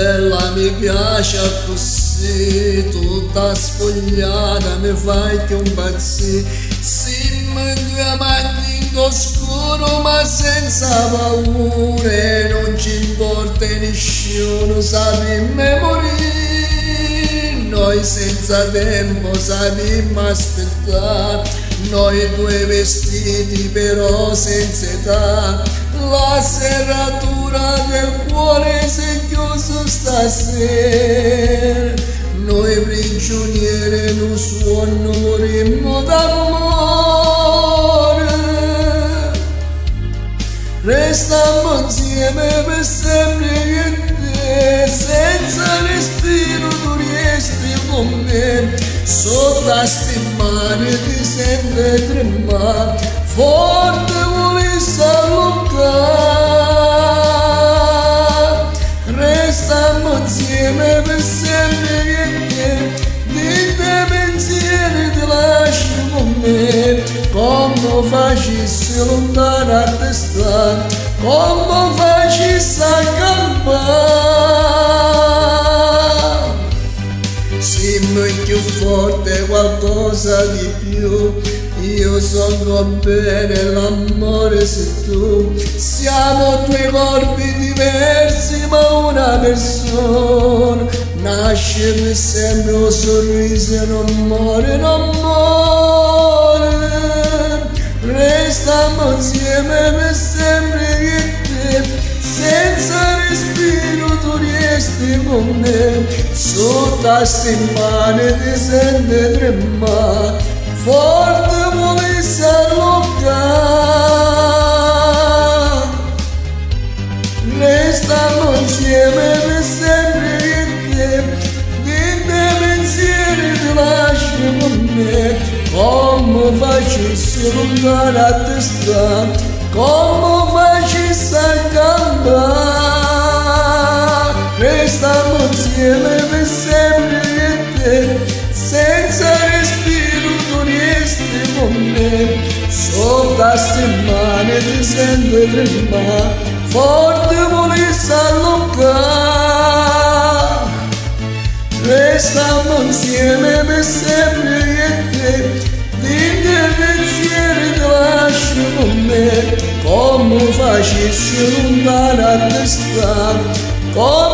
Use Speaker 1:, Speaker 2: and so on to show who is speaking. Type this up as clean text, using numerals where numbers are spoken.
Speaker 1: bella, mi piace così, tutta spogliata, mi fai che un pazzì. Siamo due amanti in oscuro, ma senza paure, non ci importa nessuno, sappiamo morire. Noi senza tempo sappiamo aspettare, noi due vestiti però senza età. La serratura del cuore si è chiusa stasera, noi prigionieri in un suono morimmo d'amore. Restiamo insieme per sempre io e te, senza respiro tu resti con me. Sotto a sti mani ti senti tremare, forte volessi allontanare. Restiamo insieme per sempre io e te, di te pensieri ti lascio con me. Come facessi lontano a testa, come facessi a campare. Siamo più forte, qualcosa di più. Io so bene l'amore sei tu. Siamo due corpi diversi ma una persona. Nasce per sempre un sorriso e non muore, non muore. Restiamo insieme per sempre io e te, senza respiro tu resti con me. Sotto a sti mani ti senti tremare, forte volessi allontanare. Restiamo insieme per sempre io e te, di te pensieri ti lascio con me. Come facessi lontano a testa, come facessi a campare. Restiamo insieme per sempre io e te, senza respiro tu resti con me. Sotto a sti mani ti senti tremare, forte volessi allontanare. Restiamo insieme per sempre io e te, di te pensieri ti lascio con me. Come facessi lontano a testa, come